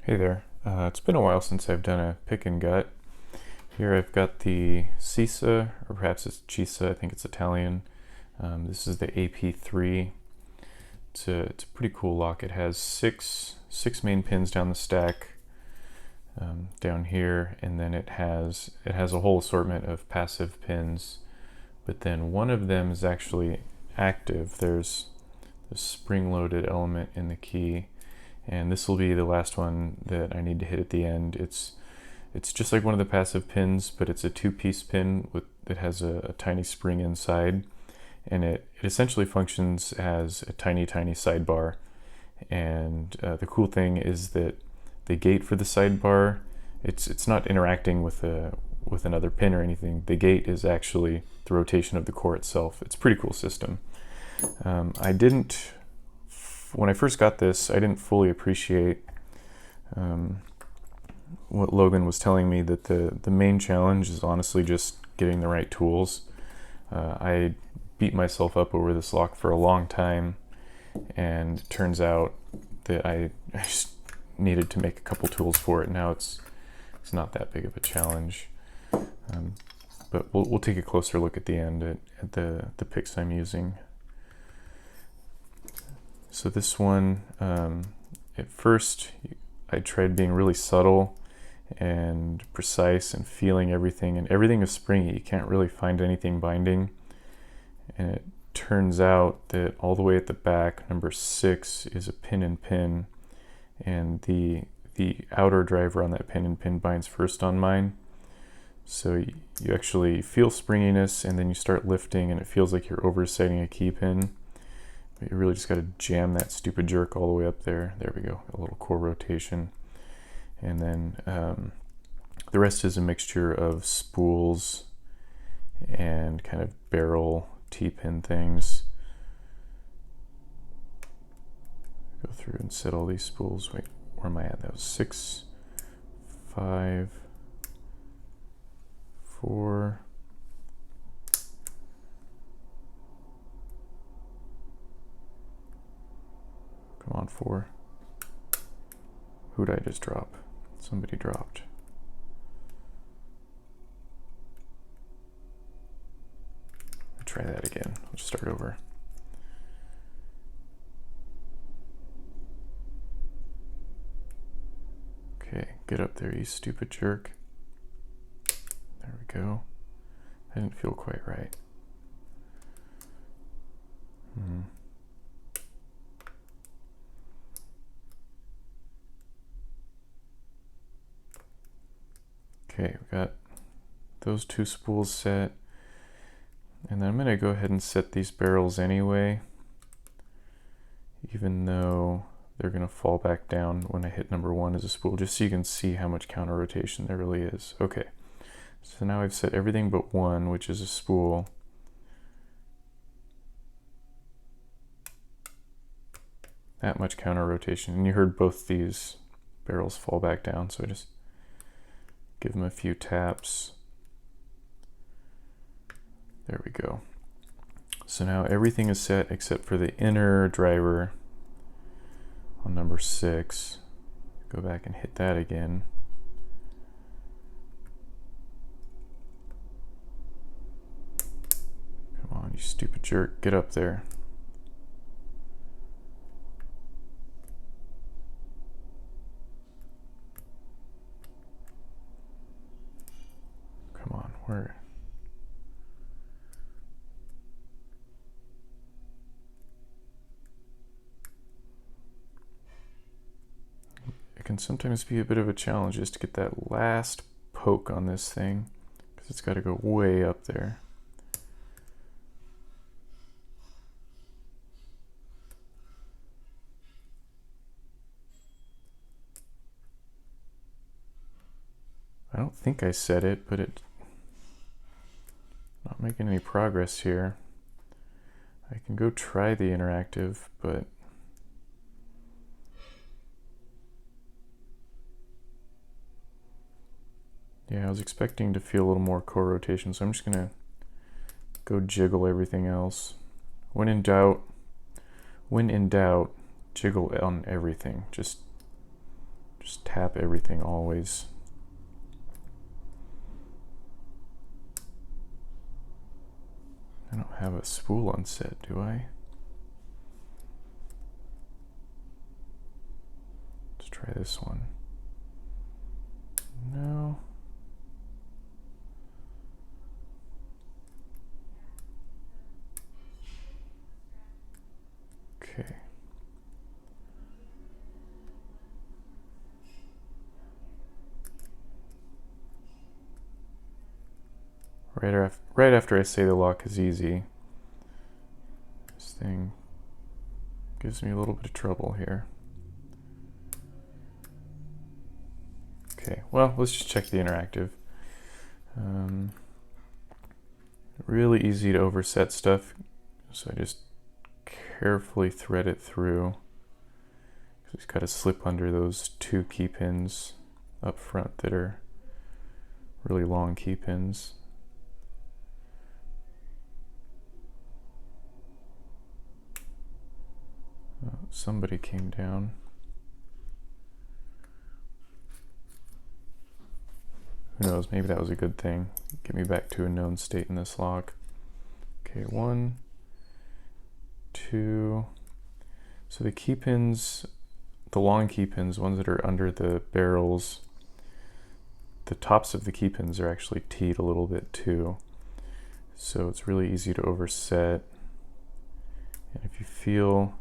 Hey there. It's been a while since I've done a pick and gut. Here I've got the CISA, or perhaps it's CISA, I think it's Italian. This is the AP3. It's a pretty cool lock. It has six main pins down the stack down here, and then it has a whole assortment of passive pins, but then one of them is actually active. There's a spring-loaded element in the key, and this will be the last one that I need to hit at the end. It's just like one of the passive pins, but it's a two-piece pin that has a tiny spring inside, and it essentially functions as a tiny sidebar. And the cool thing is that the gate for the sidebar, it's not interacting with another pin or anything. The gate is actually the rotation of the core itself. It's a pretty cool system. When I first got this, I didn't fully appreciate what Logan was telling me, that the main challenge is honestly just getting the right tools. I beat myself up over this lock for a long time, and it turns out that I just needed to make a couple tools for it. Now it's not that big of a challenge, but we'll take a closer look at the end at the picks I'm using. So this one, at first I tried being really subtle and precise and feeling everything, and everything is springy. You can't really find anything binding, and it turns out that all the way at the back, number 6 is a pin and pin, and the outer driver on that pin and pin binds first on mine. So you actually feel springiness, and then you start lifting and it feels like you're oversighting a key pin. But you really just got to jam that stupid jerk all the way up there. There we go, a little core rotation. And then the rest is a mixture of spools and kind of barrel T-pin things. Go through and set all these spools. Wait, where am I at? That was 6, 5, 4. Come on, 4. Who'd I just drop? Somebody dropped. I'll try that again. I'll just start over. Okay, get up there, you stupid jerk. There we go. I didn't feel quite right. Okay, we got those 2 spools set, and then I'm going to go ahead and set these barrels anyway, even though they're going to fall back down when I hit number 1 as a spool, just so you can see how much counter rotation there really is. Okay, so now I've set everything but 1, which is a spool. That much counter rotation, and you heard both these barrels fall back down, so I just give them a few taps. There we go. So now everything is set except for the inner driver on number 6. Go back and hit that again. Come on, you stupid jerk, get up there. Come on, where? It can sometimes be a bit of a challenge just to get that last poke on this thing, because it's got to go way up there. I don't think I set it, but it's not making any progress here. I can go try the interactive, but yeah, I was expecting to feel a little more core rotation, so I'm just gonna go jiggle everything else. When in doubt, jiggle on everything. Just Just tap everything always. I don't have a spool on set, do I? Let's try this one. No. Okay. Right after I say the lock is easy, this thing gives me a little bit of trouble here. Okay, well, let's just check the interactive. Really easy to overset stuff, so I just carefully thread it through. Just got to slip under those 2 key pins up front that are really long key pins. Somebody came down. Who knows, maybe that was a good thing. Get me back to a known state in this lock. Okay, 1, 2. So the key pins, the long key pins, ones that are under the barrels, the tops of the key pins are actually teed a little bit too. So it's really easy to overset. And if you feel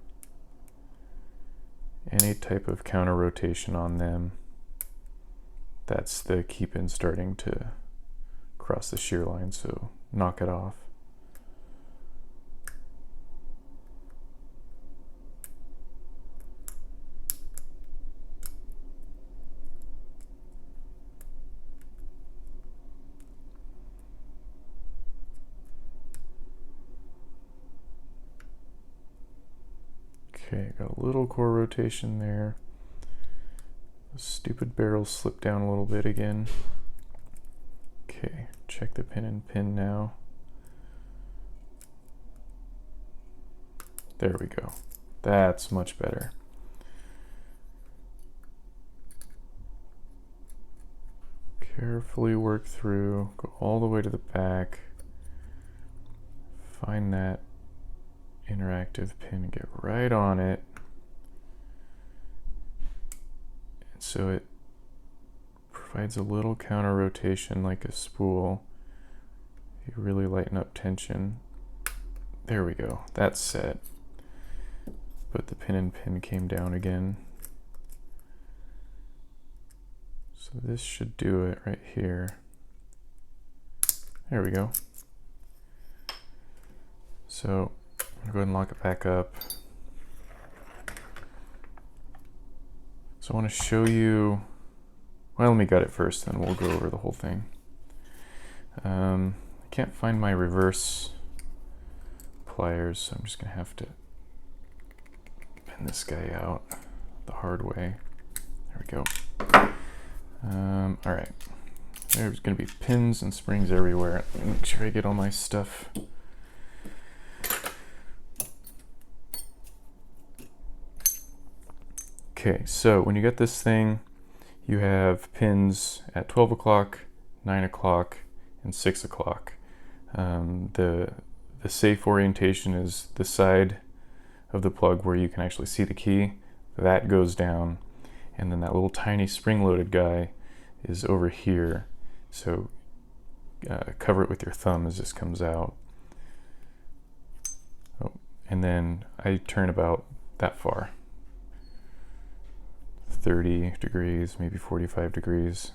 any type of counter rotation on them, that's the key pin starting to cross the shear line, so knock it off. Okay, got a little core rotation there. The stupid barrels slip down a little bit again. Okay, check the pin and pin now. There we go. That's much better. Carefully work through, go all the way to the back, find that interactive pin and get right on it. And so it provides a little counter rotation like a spool. You really lighten up tension. There we go, that's set. But the pin and pin came down again. So this should do it right here. There we go. So I'm gonna go ahead and lock it back up. So I want to show you, well, let me gut it first, then we'll go over the whole thing. I can't find my reverse pliers, so I'm just gonna have to pin this guy out the hard way. There we go. All right, there's gonna be pins and springs everywhere. Let me make sure I get all my stuff. Okay, so when you get this thing, you have pins at 12 o'clock, 9 o'clock, and 6 o'clock. The safe orientation is the side of the plug where you can actually see the key. That goes down, and then that little tiny spring-loaded guy is over here. So cover it with your thumb as this comes out. Oh, and then I turn about that far. 30 degrees, maybe 45 degrees,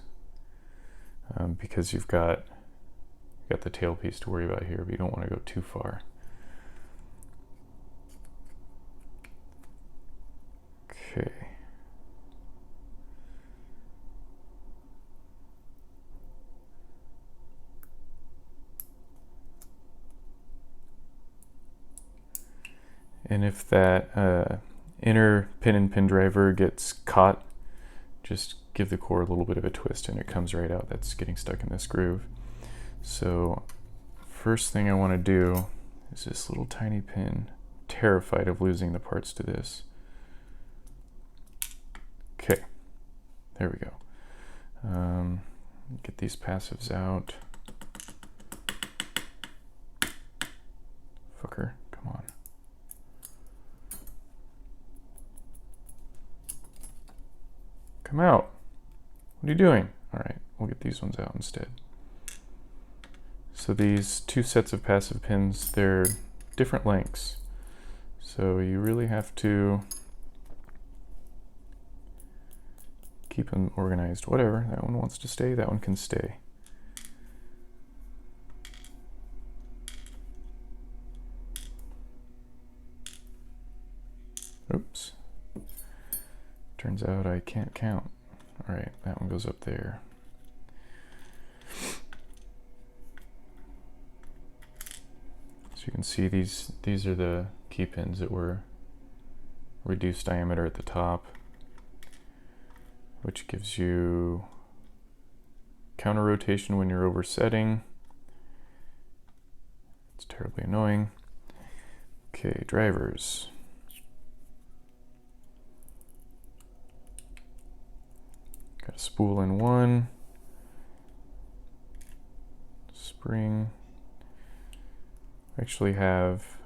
because you've got the tailpiece to worry about here, but you don't want to go too far. Okay. And if that inner pin and pin driver gets caught, just give the core a little bit of a twist and it comes right out. That's getting stuck in this groove. So first thing I want to do is this little tiny pin. Terrified of losing the parts to this. Okay, There we go. Get these passives out. Fucker, come on. Come out. What are you doing? All right, we'll get these ones out instead. So these two sets of passive pins, they're different lengths. So you really have to keep them organized. Whatever, that one wants to stay, that one can stay. Oops. Turns out I can't count. All right, that one goes up there. So you can see these are the key pins that were reduced diameter at the top, which gives you counter rotation when you're oversetting. It's terribly annoying. Okay, drivers. Got a spool in one, spring. I actually have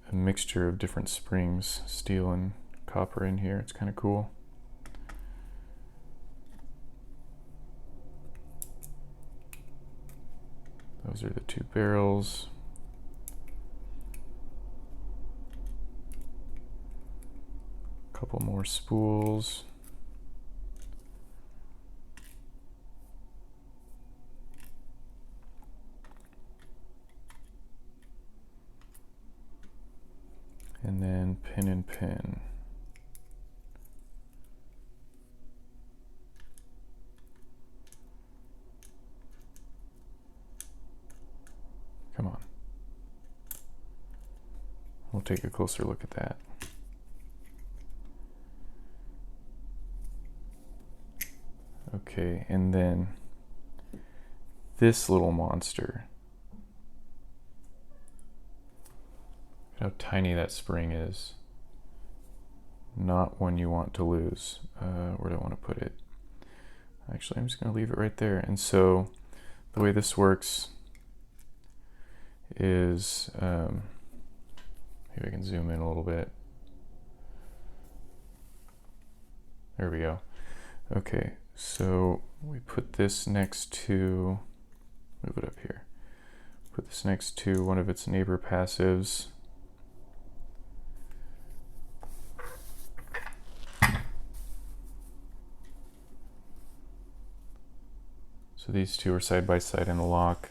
a mixture of different springs, steel and copper in here. It's kind of cool. Those are the two barrels. A couple more spools. And then pin and pin. Come on. We'll take a closer look at that. Okay, and then this little monster. How tiny that spring is. Not one you want to lose. Where do I want to put it? Actually, I'm just going to leave it right there. And so the way this works is, maybe I can zoom in a little bit. There we go. Okay, so we put this next to, move it up here. Put this next to one of its neighbor passives. So these two are side by side in the lock,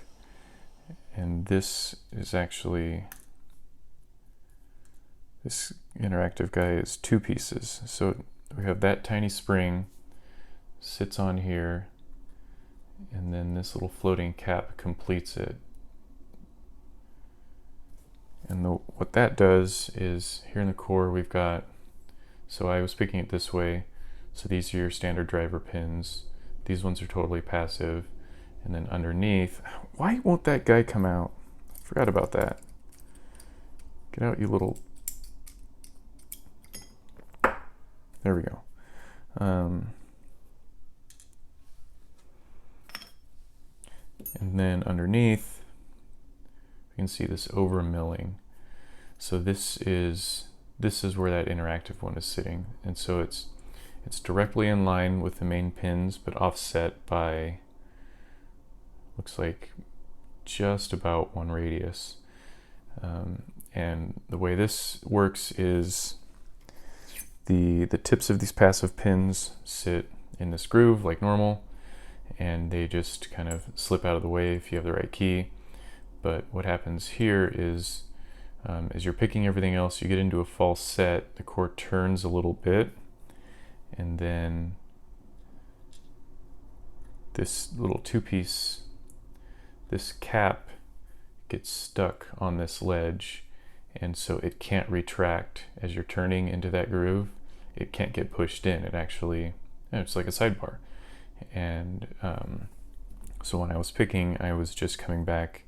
and this is actually, this interactive guy is two pieces. So we have that tiny spring sits on here, and then this little floating cap completes it. And what that does is, here in the core we've got, so I was picking it this way, so these are your standard driver pins. These ones are totally passive. And then underneath, why won't that guy come out? I forgot about that. Get out, you little... There we go. And then underneath, you can see this over milling. So this is where that interactive one is sitting. And so it's directly in line with the main pins, but offset by, looks like just about 1 radius. And the way this works is the tips of these passive pins sit in this groove like normal, and they just kind of slip out of the way if you have the right key. But what happens here is, as you're picking everything else, you get into a false set, the core turns a little bit, and then this little two-piece, this cap gets stuck on this ledge, and so it can't retract as you're turning into that groove. It can't get pushed in. It actually, it's like a sidebar. And so when I was picking, I was just coming back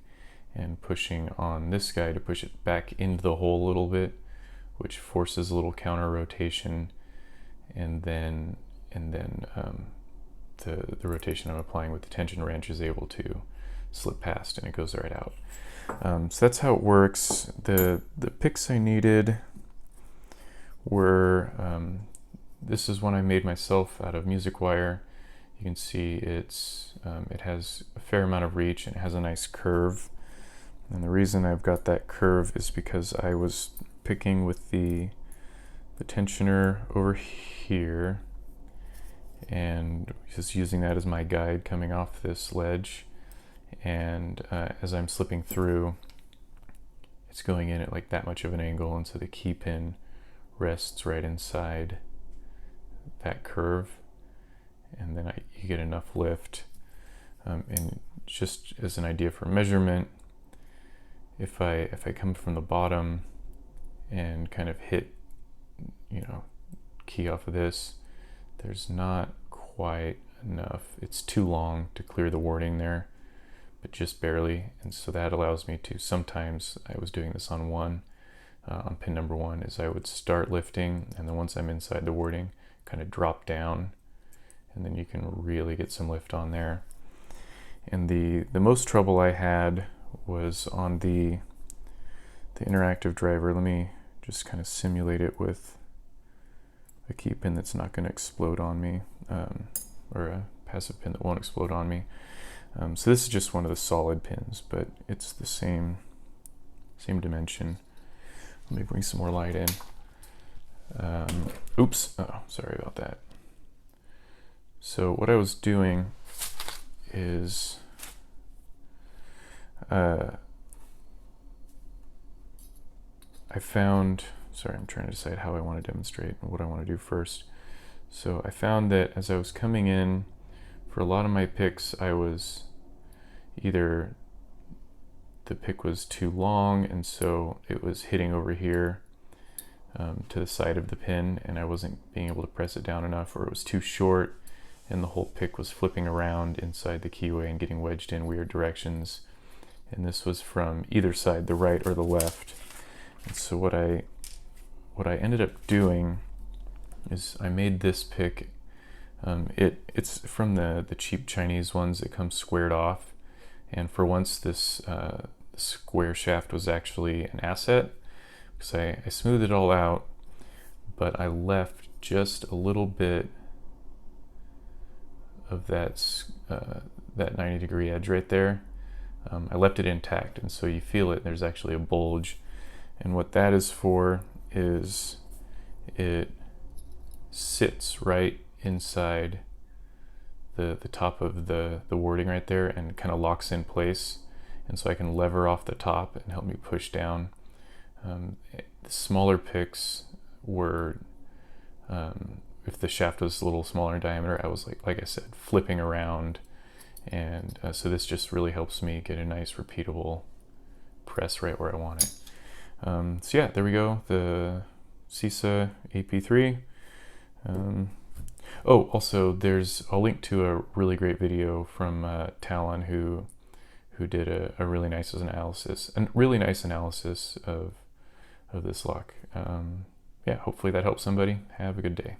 and pushing on this guy to push it back into the hole a little bit, which forces a little counter rotation, and then the rotation I'm applying with the tension wrench is able to slip past and it goes right out. So that's how it works. The picks I needed were, this is one I made myself out of music wire. You can see it has a fair amount of reach and it has a nice curve. And the reason I've got that curve is because I was picking with the tensioner over here and just using that as my guide coming off this ledge. And as I'm slipping through, it's going in at like that much of an angle, and so the key pin rests right inside that curve, and then you get enough lift. And just as an idea for measurement, if I come from the bottom and kind of hit, key off of this, there's not quite enough. It's too long to clear the warding there, but just barely. And so that allows me to, sometimes I was doing this on on pin number 1, is I would start lifting, and then once I'm inside the warding, kind of drop down, and then you can really get some lift on there. And the most trouble I had was on the interactive driver. Let me just kind of simulate it with a key pin that's not going to explode on me, or a passive pin that won't explode on me. So this is just one of the solid pins, but it's the same dimension. Let me bring some more light in. Oops, oh, sorry about that. So what I was doing is I found, sorry, I'm trying to decide how I want to demonstrate and what I want to do first. So I found that as I was coming in, for a lot of my picks, I was either the pick was too long, and so it was hitting over here to the side of the pin, and I wasn't being able to press it down enough, or it was too short, and the whole pick was flipping around inside the keyway and getting wedged in weird directions. And this was from either side, the right or the left. And so what I ended up doing is I made this pick. It's from the cheap Chinese ones. It comes squared off, and for once this square shaft was actually an asset, because I smoothed it all out, but I left just a little bit of that 90-degree edge right there. I left it intact, and so you feel it. There's actually a bulge, and what that is for is it sits right inside the top of the warding right there and kind of locks in place, and so I can lever off the top and help me push down. The smaller picks were, if the shaft was a little smaller in diameter, I was like I said, flipping around, and so this just really helps me get a nice repeatable press right where I want it. So yeah, there we go, the CISA AP3. Oh, also I'll link to a really great video from Talon who did a really nice analysis of this lock. Yeah, hopefully that helps somebody. Have a good day.